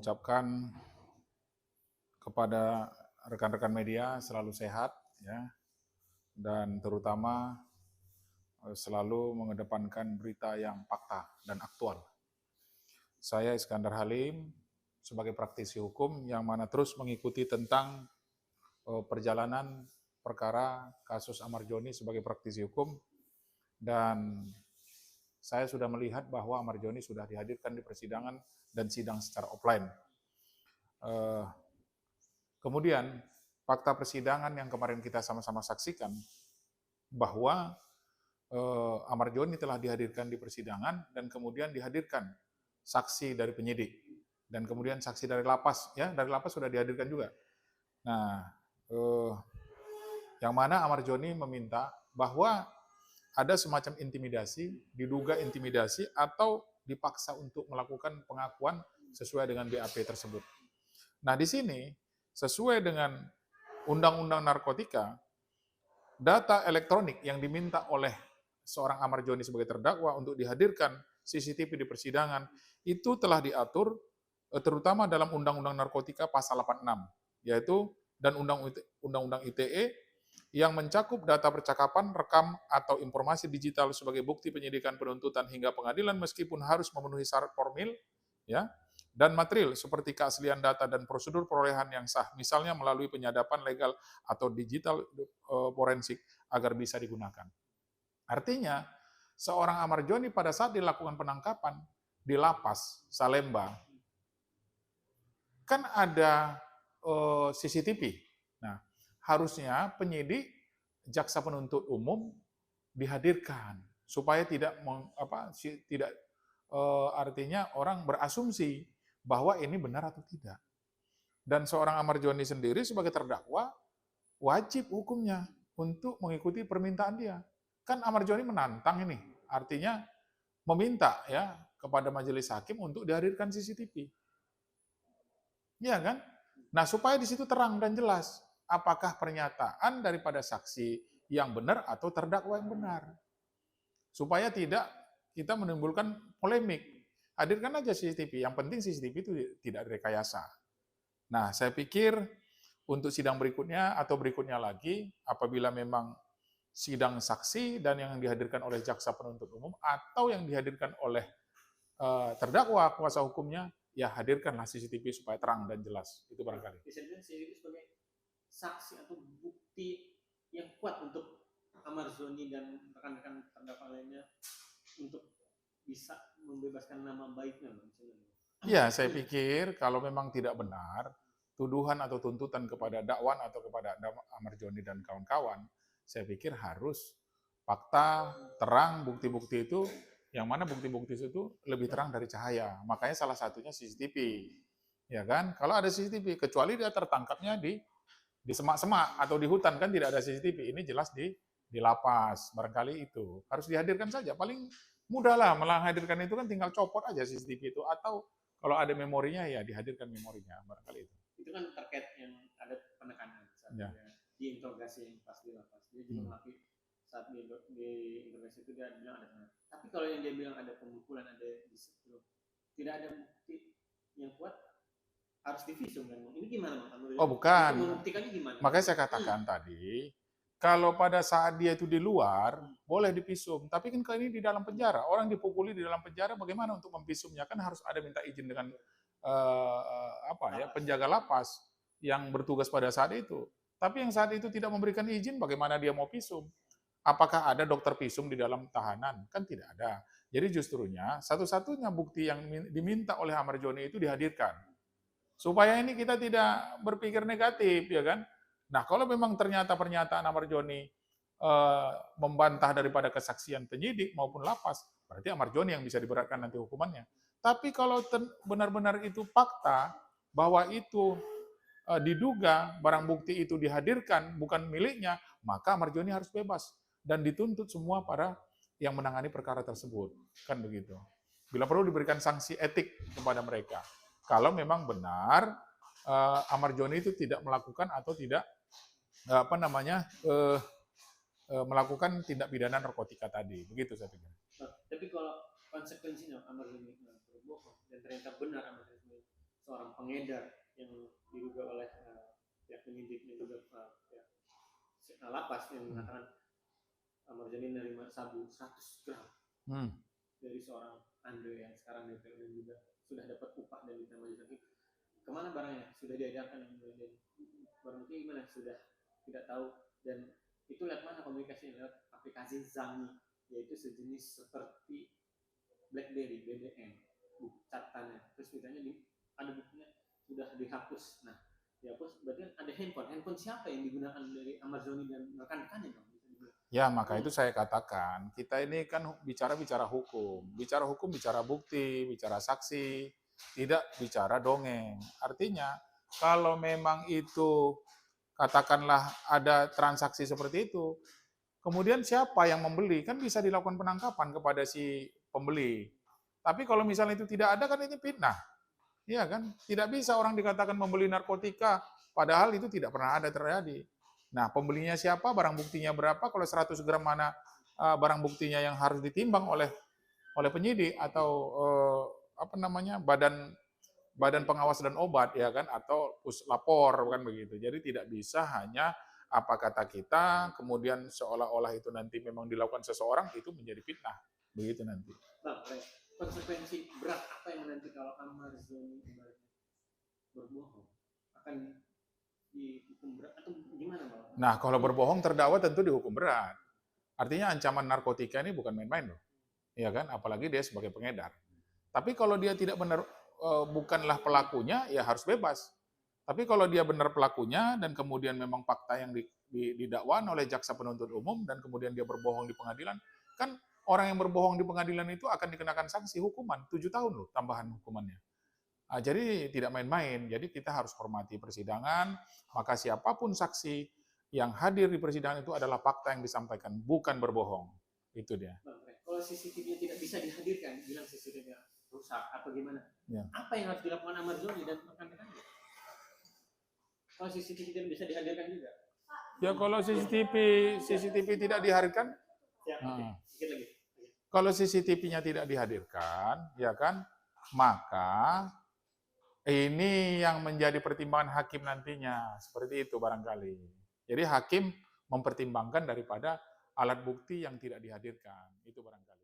mengucapkan kepada rekan-rekan media selalu sehat ya, dan terutama selalu mengedepankan berita yang fakta dan aktual. Saya Iskandar Halim sebagai praktisi hukum yang mana terus mengikuti tentang perjalanan perkara kasus Amar Joni sebagai praktisi hukum, dan saya sudah melihat bahwa Amar Joni sudah dihadirkan di persidangan dan sidang secara offline. Kemudian fakta persidangan yang kemarin kita sama-sama saksikan bahwa Amar Joni telah dihadirkan di persidangan dan kemudian dihadirkan saksi dari penyidik dan kemudian saksi dari lapas, ya dari lapas sudah dihadirkan juga. Nah, yang mana Amar Joni meminta bahwa ada semacam intimidasi, diduga intimidasi atau dipaksa untuk melakukan pengakuan sesuai dengan BAP tersebut. Nah, di sini sesuai dengan Undang-Undang Narkotika, data elektronik yang diminta oleh seorang Amar Joni sebagai terdakwa untuk dihadirkan CCTV di persidangan itu telah diatur terutama dalam Undang-Undang Narkotika pasal 86, yaitu dan Undang-Undang ITE yang mencakup data percakapan, rekam, atau informasi digital sebagai bukti penyidikan, penuntutan, hingga pengadilan meskipun harus memenuhi syarat formil, ya, dan material seperti keaslian data dan prosedur perolehan yang sah, misalnya melalui penyadapan legal atau digital forensik agar bisa digunakan. Artinya, seorang Amar Joni pada saat dilakukan penangkapan di lapas Salemba, kan ada CCTV. Nah, harusnya penyidik, jaksa penuntut umum dihadirkan supaya tidak artinya orang berasumsi bahwa ini benar atau tidak. Dan seorang Amar Joni sendiri sebagai terdakwa wajib hukumnya untuk mengikuti permintaan dia. Kan Amar Joni menantang ini, artinya meminta ya kepada majelis hakim untuk dihadirkan CCTV. Iya kan? Nah, supaya di situ terang dan jelas apakah pernyataan daripada saksi yang benar atau terdakwa yang benar. Supaya tidak kita menimbulkan polemik. Hadirkan aja CCTV, yang penting CCTV itu tidak direkayasa. Nah, saya pikir untuk sidang berikutnya atau berikutnya lagi, apabila memang sidang saksi dan yang dihadirkan oleh jaksa penuntut umum atau yang dihadirkan oleh terdakwa kuasa hukumnya, ya hadirkanlah CCTV supaya terang dan jelas. Itu barangkali. Bisa dibilang CCTV sebagai saksi atau bukti yang kuat untuk Amar Joni dan rekan-rekan terdakwa lainnya untuk bisa membebaskan nama baiknya. Ya, saya pikir kalau memang tidak benar, tuduhan atau tuntutan kepada dakwan atau kepada Amar Joni dan kawan-kawan, saya pikir harus fakta, terang, bukti-bukti itu, yang mana bukti-bukti itu lebih terang dari cahaya. Makanya salah satunya CCTV. Ya kan? Kalau ada CCTV, kecuali dia tertangkapnya di semak-semak atau di hutan, kan tidak ada CCTV. Ini jelas di lapas. Barangkali itu harus dihadirkan saja. Paling mudah lah menghadirkan itu, kan tinggal copot aja CCTV itu, atau kalau ada memorinya ya dihadirkan memorinya, barangkali itu. Itu kan terkait yang ada penekanan saat ya. Diinterogasi yang pas di lapas. Dia juga mengakui saat di interogasi itu dia bilang ada penekanan. Tapi kalau yang dia bilang ada pemukulan, ada disiplin, tidak ada bukti yang kuat, harus divisum kan? Ini gimana Bang? Oh bukan. Membuktikannya gimana? Makanya saya katakan tadi, kalau pada saat dia itu di luar, boleh divisum. Tapi kan kalau ini di dalam penjara, orang dipukuli di dalam penjara, bagaimana untuk memvisumnya? Kan harus ada minta izin dengan penjaga lapas yang bertugas pada saat itu. Tapi yang saat itu tidak memberikan izin, bagaimana dia mau visum? Apakah ada dokter visum di dalam tahanan? Kan tidak ada. Jadi justrunya, satu-satunya bukti yang diminta oleh Amar Joni itu dihadirkan. Supaya ini kita tidak berpikir negatif, ya kan? Nah, kalau memang ternyata pernyataan Amar Joni membantah daripada kesaksian penyidik maupun lapas, berarti Amar Joni yang bisa diberatkan nanti hukumannya. Tapi kalau benar-benar itu fakta, bahwa itu diduga barang bukti itu dihadirkan bukan miliknya, maka Amar Joni harus bebas dan dituntut semua para yang menangani perkara tersebut. Kan begitu. Bila perlu diberikan sanksi etik kepada mereka. Kalau memang benar Amar Joni itu tidak melakukan atau tidak melakukan tindak pidana narkotika tadi, begitu saya pikir. Tapi kalau konsekuensinya Amar Joni berbohong dan ternyata benar Amar Joni seorang pengedar yang diduga oleh pihak penyidik dan juga pihak lapas yang mengatakan Ahmad Dhani menerima sabu 100 gram dari seorang Andre yang sekarang DPO dan juga sudah dapat upah dan ditambah lagi. Kemana barangnya? Sudah diedarkan dan barang itu gimana? Sudah tidak tahu. Dan itu lewat mana komunikasinya? Lewat aplikasi Zangi, yaitu sejenis seperti BlackBerry, BBM, catatannya. Terus misalnya ada buktinya sudah dihapus. Nah, dihapus berarti ada handphone siapa yang digunakan dari Ahmad Dhani dan rekan-rekannya dong? Ya, maka itu saya katakan, kita ini kan bicara hukum, bicara bukti, bicara saksi, tidak bicara dongeng. Artinya, kalau memang itu, katakanlah ada transaksi seperti itu, kemudian siapa yang membeli, kan bisa dilakukan penangkapan kepada si pembeli. Tapi kalau misalnya itu tidak ada, kan ini fitnah. Iya kan? Tidak bisa orang dikatakan membeli narkotika, padahal itu tidak pernah ada terjadi. Nah, pembelinya siapa, barang buktinya berapa, kalau 100 gram mana barang buktinya yang harus ditimbang oleh penyidik atau badan pengawas dan obat, ya kan, atau puslapor, kan begitu. Jadi tidak bisa hanya apa kata kita, kemudian seolah-olah itu nanti memang dilakukan seseorang, itu menjadi fitnah, begitu nanti. Nah, konsekuensi berat apa yang nanti kalau Ahmad Dhani berbohong akan dihukum berat atau gimana, Bang? Nah, kalau berbohong terdakwa tentu dihukum berat. Artinya ancaman narkotika ini bukan main-main loh. Ya kan? Apalagi dia sebagai pengedar. Tapi kalau dia tidak benar bukanlah pelakunya, ya harus bebas. Tapi kalau dia benar pelakunya dan kemudian memang fakta yang didakwaan oleh jaksa penuntut umum dan kemudian dia berbohong di pengadilan, kan orang yang berbohong di pengadilan itu akan dikenakan sanksi hukuman 7 tahun loh tambahan hukumannya. Jadi tidak main-main. Jadi kita harus hormati persidangan, maka siapapun saksi yang hadir di persidangan itu adalah fakta yang disampaikan, bukan berbohong. Itu dia. Kalau CCTV tidak bisa dihadirkan, bilang CCTV rusak atau gimana? Ya. Apa yang harus dilakukan Ahmad Dhani dan rekan-rekannya? Kalau CCTV tidak bisa dihadirkan juga? Ya kalau CCTV tidak dihadirkan, ya, sedikit lagi. Kalau CCTV-nya tidak dihadirkan, ya kan, maka ini yang menjadi pertimbangan hakim nantinya, seperti itu barangkali. Jadi hakim mempertimbangkan daripada alat bukti yang tidak dihadirkan, itu barangkali.